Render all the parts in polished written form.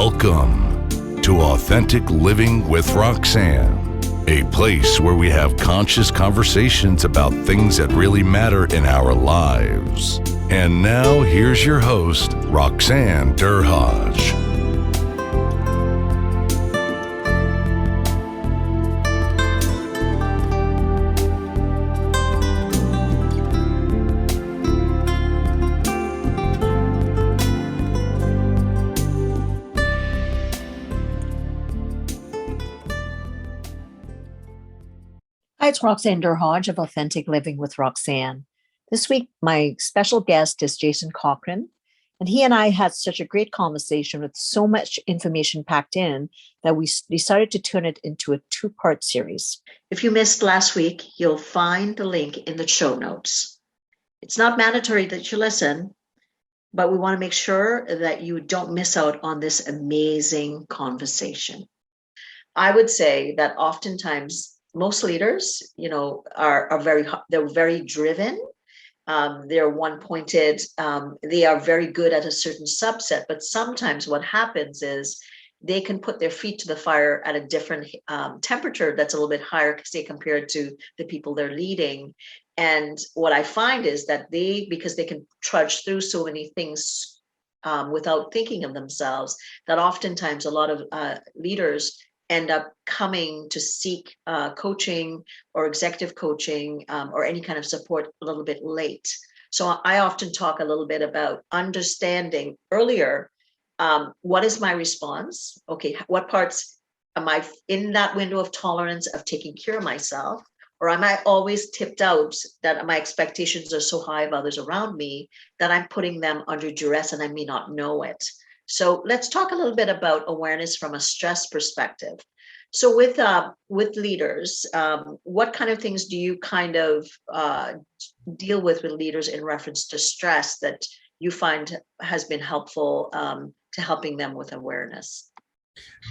Welcome to Authentic Living with Roxanne, a place where we have conscious conversations about things that really matter in our lives. And now, here's your host, Roxanne Derhodge. Hi, it's Roxanne Derhodge of Authentic Living with Roxanne. This week, my special guest is Jason Cochran, and he and I had such a great conversation with so much information packed in that we decided to turn it into a two-part series. If you missed last week, you'll find the link in the show notes. It's not mandatory that you listen, but we want to make sure that you don't miss out on this amazing conversation. I would say that oftentimes most leaders, are very driven. They're one-pointed. They are very good at a certain subset. But sometimes what happens is they can put their feet to the fire at a different temperature that's a little bit higher, say, compared to the people they're leading. And what I find is that because they can trudge through so many things without thinking of themselves, that oftentimes a lot of leaders end up coming to seek coaching or executive coaching or any kind of support a little bit late. So I often talk a little bit about understanding earlier, what is my response? Okay, what parts am I in that window of tolerance of taking care of myself? Or am I always tipped out that my expectations are so high of others around me that I'm putting them under duress and I may not know it? So let's talk a little bit about awareness from a stress perspective. So with leaders, what kind of things do you kind of deal with leaders in reference to stress that you find has been helpful to helping them with awareness?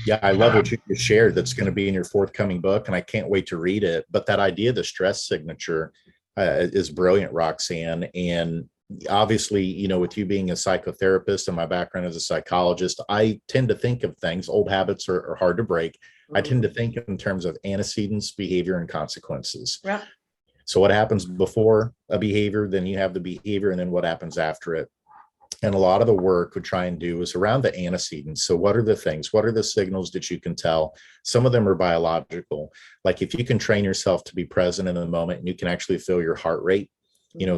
Yeah, I love what you just shared. That's going to be in your forthcoming book, and I can't wait to read it. But that idea of the stress signature is brilliant, Roxanne. And obviously, with you being a psychotherapist and my background as a psychologist, I tend to think of things, old habits are hard to break. I tend to think in terms of antecedents, behavior, and consequences. Yeah. So what happens before a behavior, then you have the behavior, and then what happens after it. And a lot of the work we try and do is around the antecedents. So what are the things? What are the signals that you can tell? Some of them are biological. Like if you can train yourself to be present in the moment and you can actually feel your heart rate,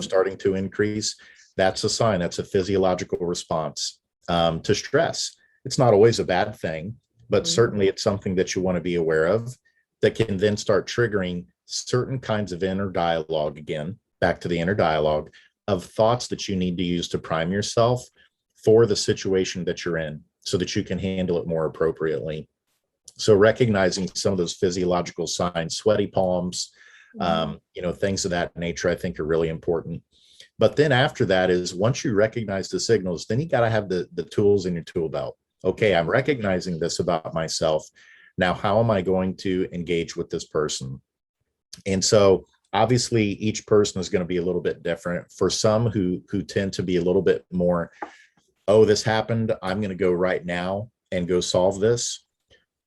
starting to increase, that's a sign. That's a physiological response to stress. It's not always a bad thing, but certainly it's something that you want to be aware of that can then start triggering certain kinds of inner dialogue, again, back to the inner dialogue of thoughts that you need to use to prime yourself for the situation that you're in so that you can handle it more appropriately. So recognizing some of those physiological signs, sweaty palms, things of that nature, I think are really important. But then after that is once you recognize the signals, then you got to have the tools in your tool belt. Okay, I'm recognizing this about myself. Now, how am I going to engage with this person? And so obviously each person is going to be a little bit different. For some who tend to be a little bit more, oh, this happened, I'm going to go right now and go solve this,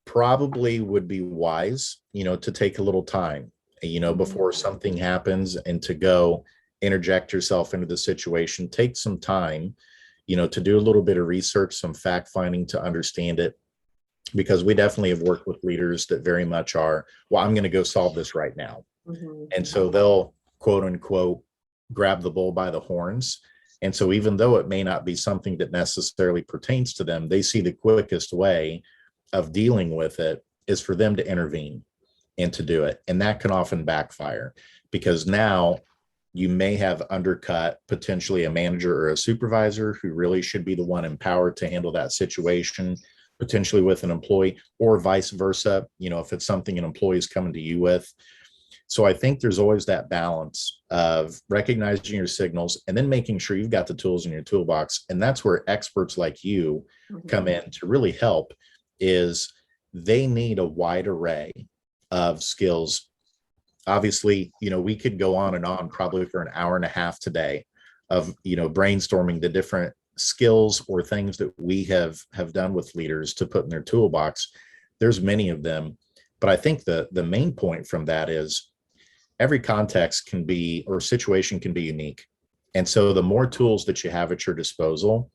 probably would be wise, to take a little time, before something happens and to go interject yourself into the situation. Take some time, to do a little bit of research, some fact finding to understand it, because we definitely have worked with leaders that very much are, well, I'm going to go solve this right now. And so they'll quote unquote grab the bull by the horns. And so even though it may not be something that necessarily pertains to them, they see the quickest way of dealing with it is for them to intervene and to do it. And that can often backfire because now you may have undercut potentially a manager or a supervisor who really should be the one empowered to handle that situation, potentially with an employee, or vice versa, if it's something an employee is coming to you with. So I think there's always that balance of recognizing your signals and then making sure you've got the tools in your toolbox. And that's where experts like you come in to really help, is they need a wide array of skills. Obviously, we could go on and on probably for an hour and a half today of, brainstorming the different skills or things that we have done with leaders to put in their toolbox. There's many of them, but I think the main point from that is every context can be, or situation can be, unique. And so the more tools that you have at your disposal,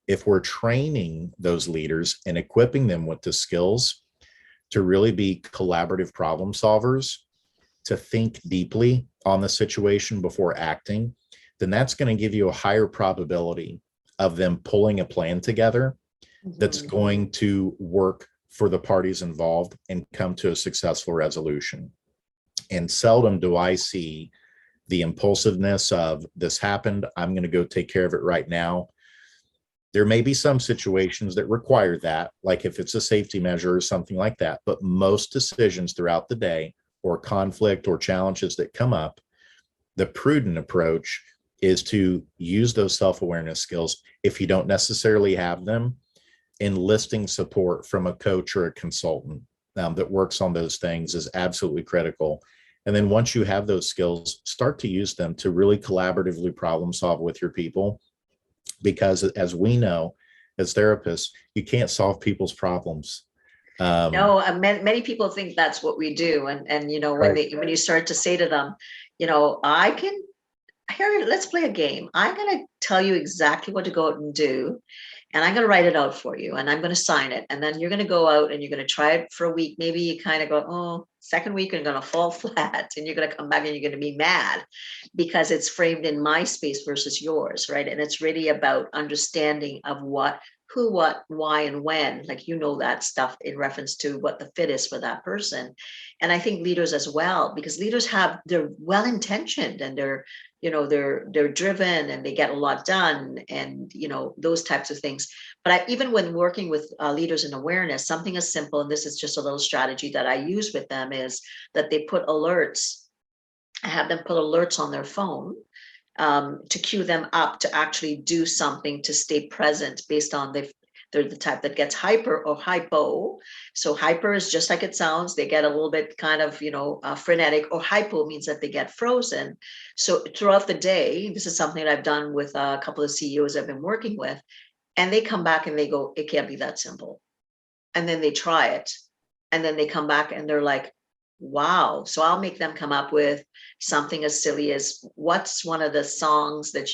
if we're training those leaders and equipping them with the skills to really be collaborative problem solvers, to think deeply on the situation before acting, then that's going to give you a higher probability of them pulling a plan together that's going to work for the parties involved and come to a successful resolution. And seldom do I see the impulsiveness of, this happened, I'm going to go take care of it right now. There may be some situations that require that, like if it's a safety measure or something like that, but most decisions throughout the day, or conflict or challenges that come up, the prudent approach is to use those self-awareness skills. If you don't necessarily have them, enlisting support from a coach or a consultant that works on those things is absolutely critical. And then once you have those skills, start to use them to really collaboratively problem solve with your people. Because as we know, as therapists, you can't solve people's problems. No, many people think that's what we do. And you know, when you start to say to them, you know, let's play a game. I'm going to tell you exactly what to go out and do. And I'm going to write it out for you, and I'm going to sign it. And then you're going to go out and you're going to try it for a week. Maybe you kind of go, oh, second week, you're going to fall flat, and you're going to come back and you're going to be mad because it's framed in my space versus yours, right? And it's really about understanding of what, who, what, why, and when, like, you know, that stuff in reference to what the fit is for that person. And I think leaders as well, because leaders they're well-intentioned, and they're driven, and they get a lot done, and, you know, those types of things. But even when working with leaders in awareness, something as simple, and this is just a little strategy that I use with them, is that they put alerts. I have them put alerts on their phone to cue them up to actually do something, to stay present, based on they're the type that gets hyper or hypo. So hyper is just like it sounds. They get a little bit kind of, frenetic, or hypo means that they get frozen. So throughout the day, this is something that I've done with a couple of CEOs I've been working with, and they come back and they go, it can't be that simple. And then they try it, and then they come back and they're like, wow. So I'll make them come up with something as silly as, what's one of the songs that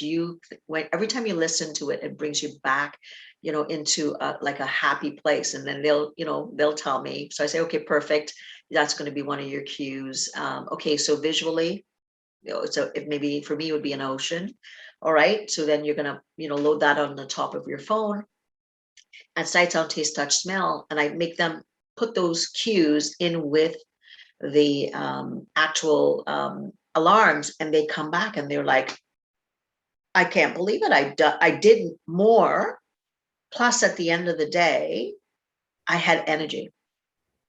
every time you listen to it, it brings you back, into like a happy place. And then they'll tell me. So I say, okay, perfect. That's going to be one of your cues. Okay. So visually, so if maybe for me, it would be an ocean. All right. So then you're going to, load that on the top of your phone, and sight, sound, taste, touch, smell. And I make them put those cues in with the actual alarms, and they come back and they're like, I can't believe it. I did more. Plus, at the end of the day, I had energy.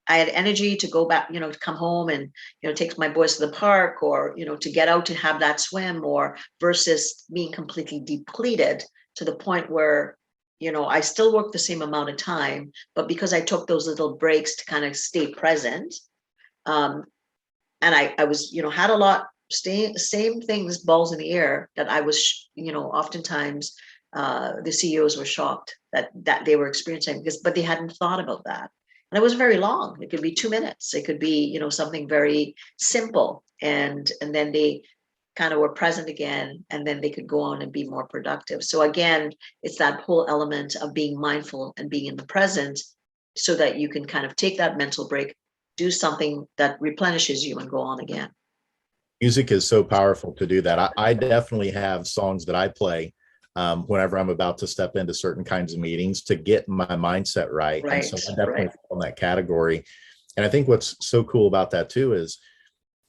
I had energy to go back, to come home and, take my boys to the park, or, to get out to have that swim, or versus being completely depleted to the point where, I still work the same amount of time, but because I took those little breaks to kind of stay present, and I was, had a lot, same things, balls in the air, that I was, oftentimes the CEOs were shocked that they were experiencing, but they hadn't thought about that. And it wasn't very long. It could be 2 minutes. It could be, something very simple. And then they kind of were present again, and then they could go on and be more productive. So again, it's that whole element of being mindful and being in the present, so that you can kind of take that mental break, do something that replenishes you, and go on again. Music is so powerful to do that. I definitely have songs that I play whenever I'm about to step into certain kinds of meetings to get my mindset right. And so I definitely fall in that category. And I think what's so cool about that too is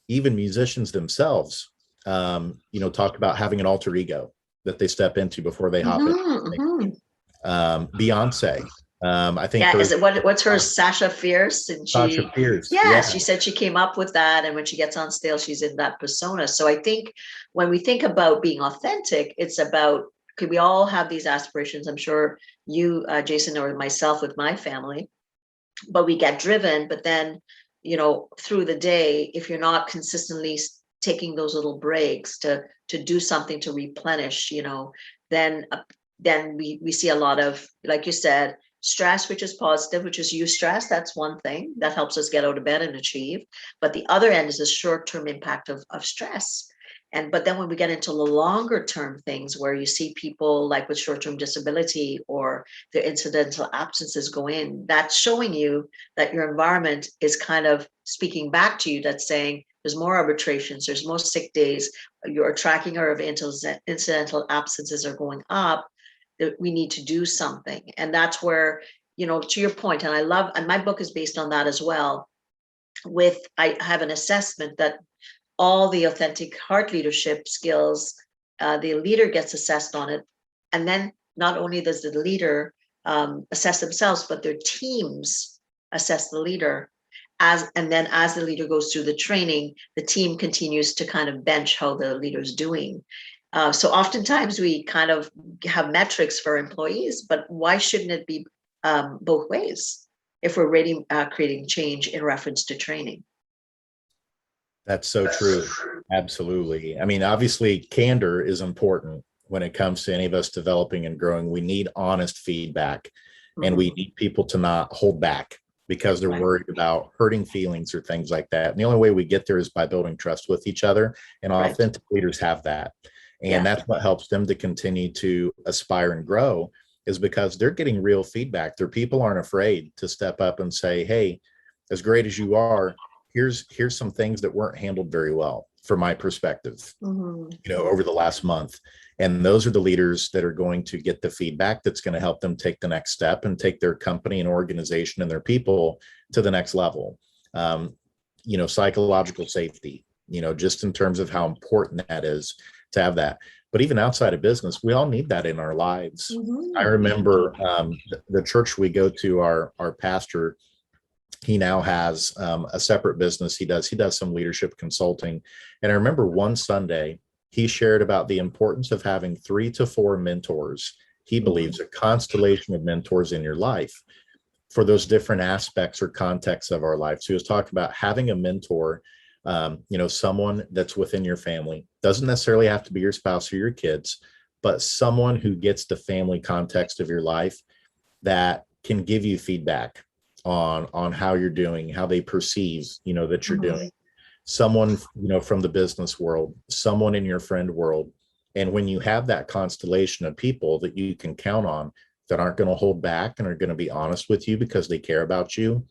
even musicians themselves, talk about having an alter ego that they step into before they hop in. Beyonce. I think. Yeah, what's her, Sasha Fierce? And Sasha Fierce. Yeah, she said she came up with that, and when she gets on stage, she's in that persona. So I think when we think about being authentic, it's about, could we all have these aspirations? I'm sure you, Jason, or myself with my family, but we get driven. But then, through the day, if you're not consistently taking those little breaks to do something to replenish, then then we see a lot of, like you said, stress, which is positive, which is eustress. That's one thing that helps us get out of bed and achieve. But the other end is the short-term impact of stress. But then when we get into the longer term things where you see people like with short-term disability or their incidental absences go in, that's showing you that your environment is kind of speaking back to you, that's saying there's more arbitrations, there's more sick days, your tracking of incidental absences are going up, that we need to do something. And that's where, to your point, and my book is based on that as well. I have an assessment that all the authentic heart leadership skills, the leader gets assessed on it. And then not only does the leader assess themselves, but their teams assess the leader. And then as the leader goes through the training, the team continues to kind of bench how the leader's doing. So oftentimes we kind of have metrics for employees, but why shouldn't it be both ways if we're really creating change in reference to training? That's so true. Absolutely. I mean, obviously, candor is important when it comes to any of us developing and growing. We need honest feedback, and we need people to not hold back because they're worried about hurting feelings or things like that. And the only way we get there is by building trust with each other, and authentic leaders have that. And that's what helps them to continue to aspire and grow, is because they're getting real feedback. Their people aren't afraid to step up and say, hey, as great as you are, here's some things that weren't handled very well from my perspective, over the last month. And those are the leaders that are going to get the feedback that's going to help them take the next step and take their company and organization and their people to the next level. Psychological safety, just in terms of how important that is to have that. But even outside of business, we all need that in our lives. I remember the church we go to, our pastor, he now has a separate business. He does some leadership consulting. And I remember one Sunday, he shared about the importance of having 3 to 4 mentors. He believes a constellation of mentors in your life for those different aspects or contexts of our life. So he was talking about having a mentor, someone that's within your family. Doesn't necessarily have to be your spouse or your kids, but someone who gets the family context of your life that can give you feedback on how you're doing, how they perceive, that you're doing. Someone, from the business world, someone in your friend world. And when you have that constellation of people that you can count on that aren't going to hold back and are going to be honest with you because they care about you,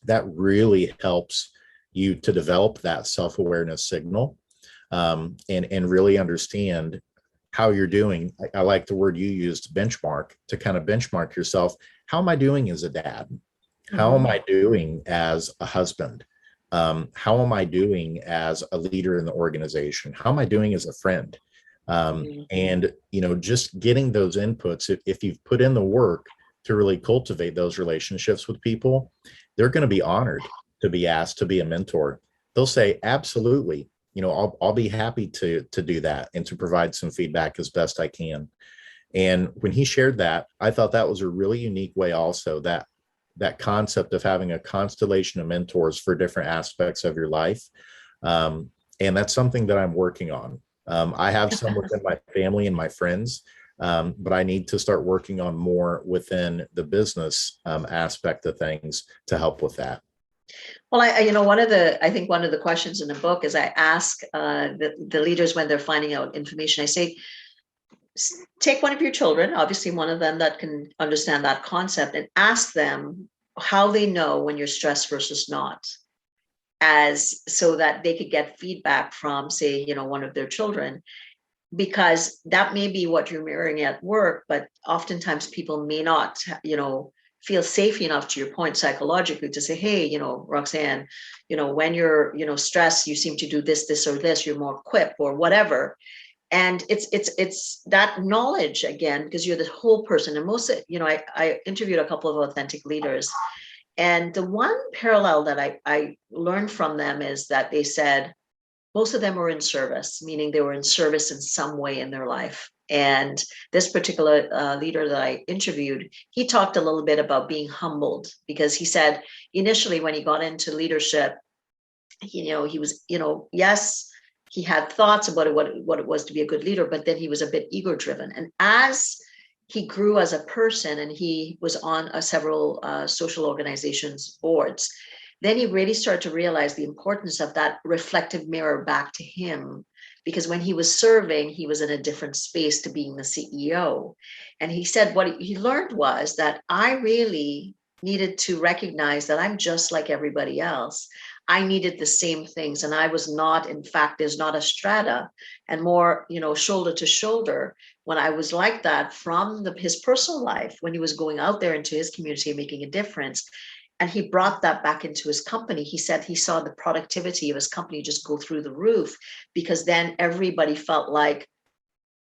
that really helps you to develop that self-awareness signal, and really understand how you're doing. I like the word you used, benchmark, to kind of benchmark yourself. How am I doing as a dad? How am I doing as a husband? How am I doing as a leader in the organization? How am I doing as a friend? And, just getting those inputs, if you've put in the work to really cultivate those relationships with people, they're going to be honored to be asked to be a mentor. They'll say, absolutely, I'll be happy to do that and to provide some feedback as best I can. And when he shared that, I thought that was a really unique way also, that concept of having a constellation of mentors for different aspects of your life. And that's something that I'm working on. I have some within my family and my friends, but I need to start working on more within the business aspect of things to help with that. Well, I think one of the questions in the book is I ask the leaders when they're finding out information, I say, take one of your children, obviously one of them that can understand that concept, and ask them how they know when you're stressed versus not, so that they could get feedback from, say, one of their children, because that may be what you're mirroring at work, but oftentimes people may not, feel safe enough, to your point, psychologically, to say, hey, Roxanne, when you're, stressed, you seem to do this, or this, you're more equipped or whatever. And it's that knowledge, again, because you're the whole person. And I interviewed a couple of authentic leaders, and the one parallel that I learned from them is that they said most of them were in service, meaning they were in service in some way in their life. And this particular leader that I interviewed, he talked a little bit about being humbled, because he said initially when he got into leadership, he was, yes, he had thoughts about what it was to be a good leader, but then he was a bit ego driven. And as he grew as a person, and he was on several social organizations boards. Then he really started to realize the importance of that reflective mirror back to him, because when he was serving, he was in a different space to being the CEO. And he said what he learned was that I really needed to recognize that I'm just like everybody else. I needed the same things, and I was not, in fact, there's not a strata, and more, shoulder to shoulder. When I was like that from his personal life, when he was going out there into his community and making a difference, and he brought that back into his company. He said he saw the productivity of his company just go through the roof, because then everybody felt like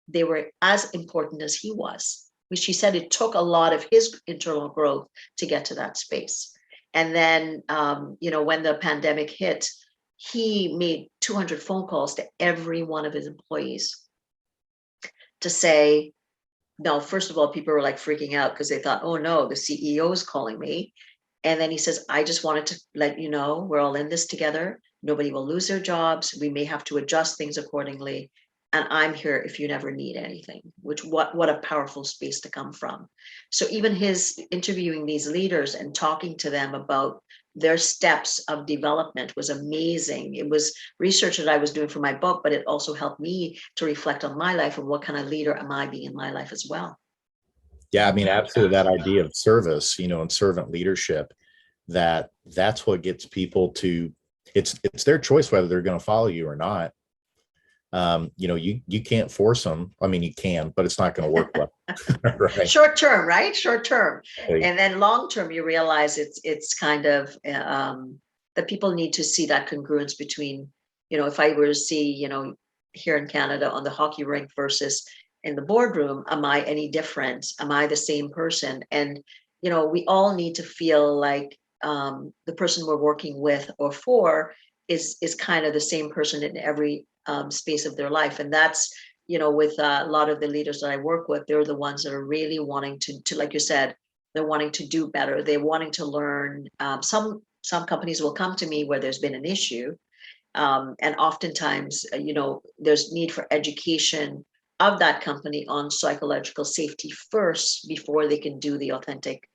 they were as important as he was, which he said it took a lot of his internal growth to get to that space. And then, when the pandemic hit, he made 200 phone calls to every one of his employees to say, no, first of all, people were like freaking out because they thought, oh no, the CEO is calling me. And then he says, I just wanted to let you know, we're all in this together. Nobody will lose their jobs. We may have to adjust things accordingly. And I'm here if you never need anything, which what a powerful space to come from. So even his interviewing these leaders and talking to them about their steps of development was amazing. It was research that I was doing for my book, but it also helped me to reflect on my life and what kind of leader am I being in my life as well. Yeah, I mean, absolutely. That idea of service, and servant leadership, that's what gets people to, it's their choice whether they're going to follow you or not. You can't force them. I mean, you can, but it's not going to work well. Right. Short term, right? Short term. And then long term, you realize it's kind of that people need to see that congruence between, if I were to see, here in Canada on the hockey rink versus in the boardroom, am I any different? Am I the same person? And, we all need to feel like the person we're working with or for is kind of the same person in every space of their life. And that's, with a lot of the leaders that I work with, they're the ones that are really wanting to, like you said, they're wanting to do better. They're wanting to learn. Some companies will come to me where there's been an issue. And oftentimes, there's need for education of that company on psychological safety first before they can do the authentic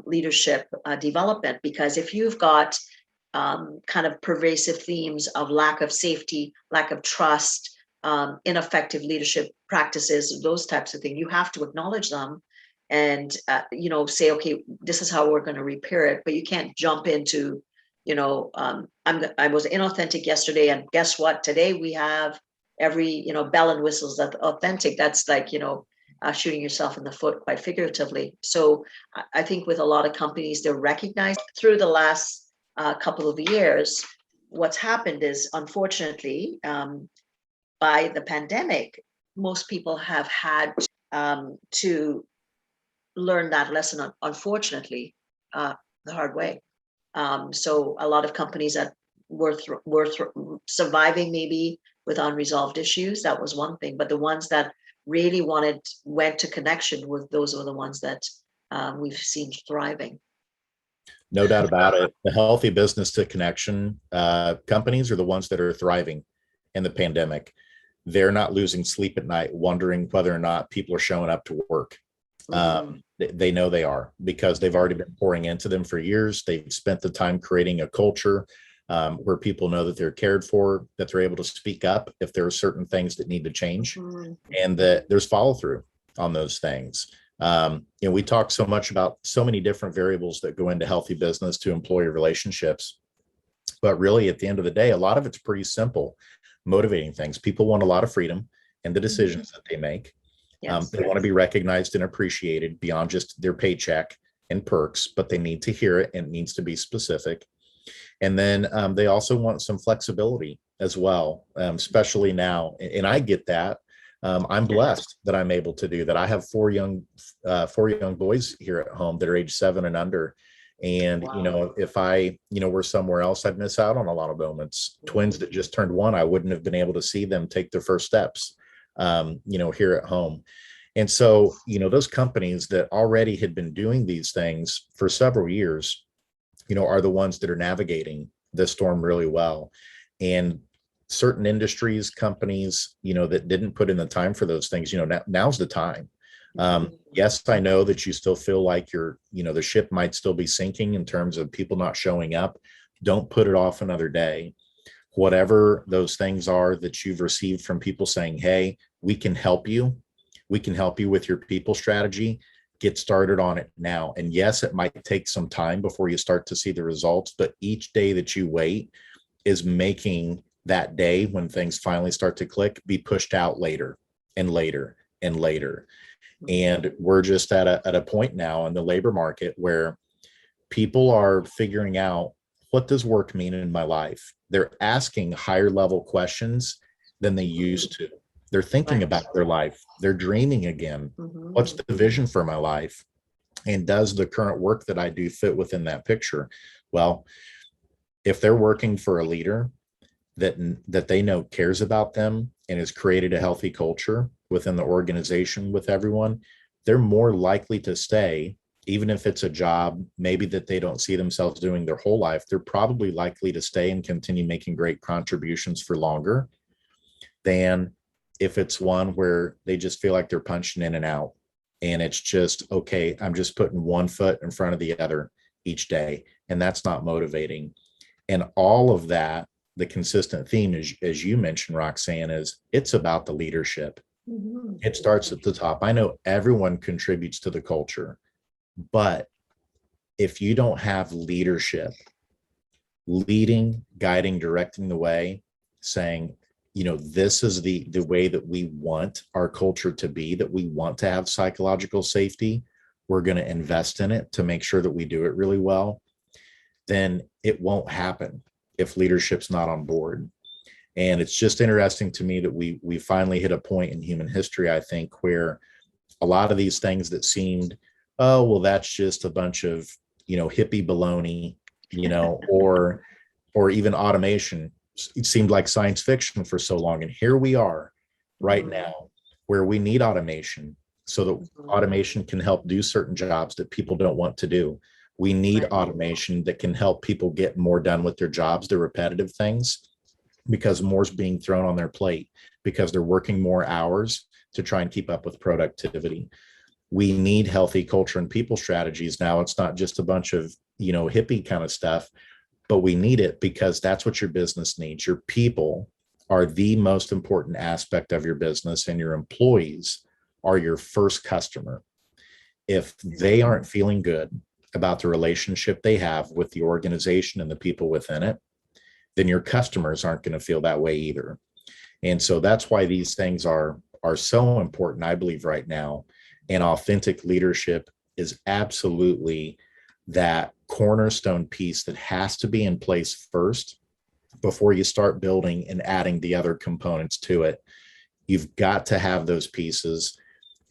leadership development. Because if you've got kind of pervasive themes of lack of safety, lack of trust, ineffective leadership practices, those types of things, you have to acknowledge them and, say, okay, this is how we're going to repair it. But you can't jump into, I was inauthentic yesterday, and guess what? Today we have every, bell and whistles that's authentic. That's like, shooting yourself in the foot quite figuratively. So I think with a lot of companies, they're recognized through the last couple of years. What's happened is, unfortunately, by the pandemic, most people have had to learn that lesson, unfortunately, the hard way. So a lot of companies that were surviving maybe with unresolved issues, that was one thing. But the ones that really went to connection with, those are the ones that we've seen thriving. No doubt about it. The healthy business to connection companies are the ones that are thriving in the pandemic. They're not losing sleep at night, wondering whether or not people are showing up to work. They know they are, because they've already been pouring into them for years. They've spent the time creating a culture where people know that they're cared for, that they're able to speak up if there are certain things that need to change, and that there's follow through on those things. We talk so much about so many different variables that go into healthy business to employee relationships, but really at the end of the day, a lot of it's pretty simple. Motivating things. People want a lot of freedom in the decisions that they make. Yes. They want to be recognized and appreciated beyond just their paycheck and perks, but they need to hear it, and it needs to be specific. And then they also want some flexibility as well, especially now. And I get that. I'm blessed that I'm able to do that. I have four young boys here at home that are age 7 and under. And, wow. If I, were somewhere else, I'd miss out on a lot of moments. Twins that just turned 1, I wouldn't have been able to see them take their first steps, here at home. And so, those companies that already had been doing these things for several years, are the ones that are navigating this storm really well. And certain industries, companies, that didn't put in the time for those things, now's the time. Yes, I know that you still feel like the ship might still be sinking in terms of people not showing up. Don't put it off another day. Whatever those things are that you've received from people saying, hey, we can help you. We can help you with your people strategy. Get started on it now. And yes, it might take some time before you start to see the results, but each day that you wait is making that day when things finally start to click be pushed out later and later and later. And we're just at a point now in the labor market where people are figuring out, what does work mean in my life? They're asking higher level questions than they used to. They're thinking about their life. They're dreaming again. What's the vision for my life? And does the current work that I do fit within that picture? Well, if they're working for a leader that they know cares about them and has created a healthy culture within the organization with everyone, they're more likely to stay. Even if it's a job maybe that they don't see themselves doing their whole life, they're probably likely to stay and continue making great contributions for longer than if it's one where they just feel like they're punching in and out. And it's just, okay, I'm just putting one foot in front of the other each day. And that's not motivating. And all of that, the consistent theme, as you mentioned, Roxanne, is it's about the leadership. It starts at the top. I know everyone contributes to the culture, but if you don't have leadership leading, guiding, directing the way, saying, this is the way that we want our culture to be, that we want to have psychological safety, we're going to invest in it to make sure that we do it really well, then it won't happen if leadership's not on board. And it's just interesting to me that we finally hit a point in human history, I think, where a lot of these things that seemed, oh, well, that's just a bunch of, hippie baloney, or even automation. It seemed like science fiction for so long. And here we are right now where we need automation so that automation can help do certain jobs that people don't want to do. We need automation that can help people get more done with their jobs, the repetitive things, because more's being thrown on their plate because they're working more hours to try and keep up with productivity. We need healthy culture and people strategies. Now, it's not just a bunch of, hippie kind of stuff, but we need it because that's what your business needs. Your people are the most important aspect of your business, and your employees are your first customer. If they aren't feeling good about the relationship they have with the organization and the people within it, then your customers aren't going to feel that way either. And so that's why these things are so important, I believe, right now. And authentic leadership is absolutely that cornerstone piece that has to be in place first before you start building and adding the other components to it. You've got to have those pieces.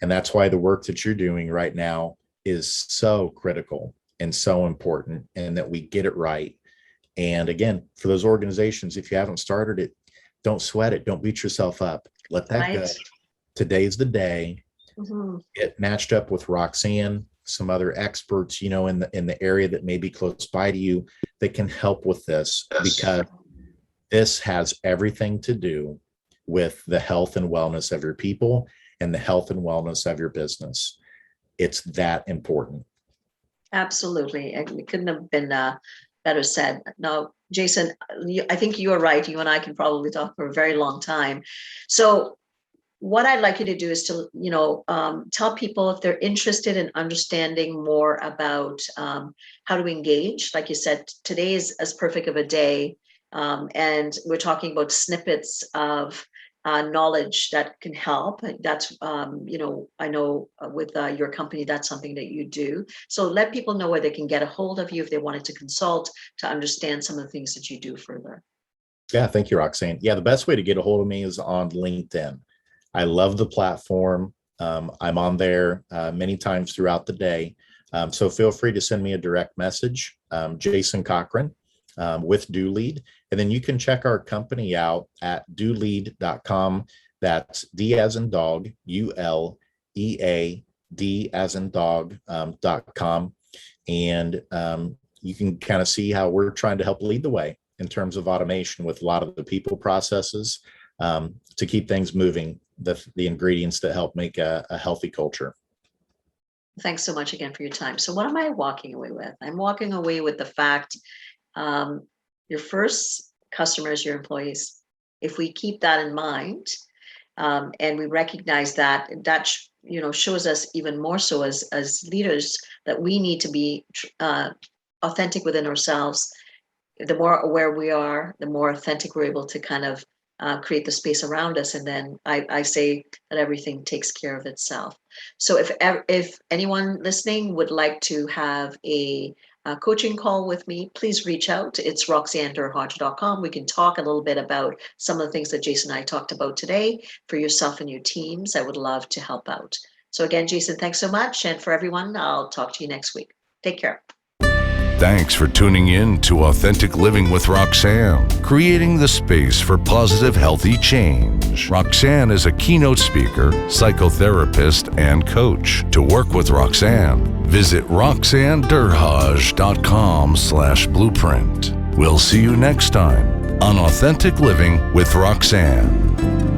And that's why the work that you're doing right now is so critical and so important, and that we get it right. And again, for those organizations, if you haven't started it, don't sweat it. Don't beat yourself up. Let that go. Today's the day. Get matched up with Roxanne, some other experts, in the area that may be close by to you that can help with this, because this has everything to do with the health and wellness of your people and the health and wellness of your business. It's that important. Absolutely. It couldn't have been better said. Now, Jason, I think you are right. You and I can probably talk for a very long time. So what I'd like you to do is to, tell people if they're interested in understanding more about how to engage. Like you said, today is as perfect of a day. And we're talking about snippets of knowledge that can help. That's, I know with your company, that's something that you do. So let people know where they can get a hold of you if they wanted to consult to understand some of the things that you do further. Yeah, thank you, Roxanne. Yeah, the best way to get a hold of me is on LinkedIn. I love the platform. I'm on there many times throughout the day. So feel free to send me a direct message, Jason Cochran with DoLead. And then you can check our company out at dolead.com. That's D as in dog, ULEAD as in dog.com. And you can kind of see how we're trying to help lead the way in terms of automation with a lot of the people processes to keep things moving, the ingredients that help make a healthy culture. Thanks so much again for your time. So what am I walking away with? I'm walking away with the fact your first customers, your employees. If we keep that in mind, and we recognize that, shows us even more so as leaders that we need to be authentic within ourselves. The more aware we are, the more authentic we're able to kind of create the space around us. And then I say that everything takes care of itself. So if anyone listening would like to have a coaching call with me, please reach out. It's roxannedurhodge.com. We can talk a little bit about some of the things that Jason and I talked about today for yourself and your teams. I would love to help out. So again, Jason, thanks so much. And for everyone, I'll talk to you next week. Take care. Thanks for tuning in to Authentic Living with Roxanne, creating the space for positive, healthy change. Roxanne is a keynote speaker, psychotherapist, and coach. To work with Roxanne, visit roxannedurhodge.com/blueprint. We'll see you next time on Authentic Living with Roxanne.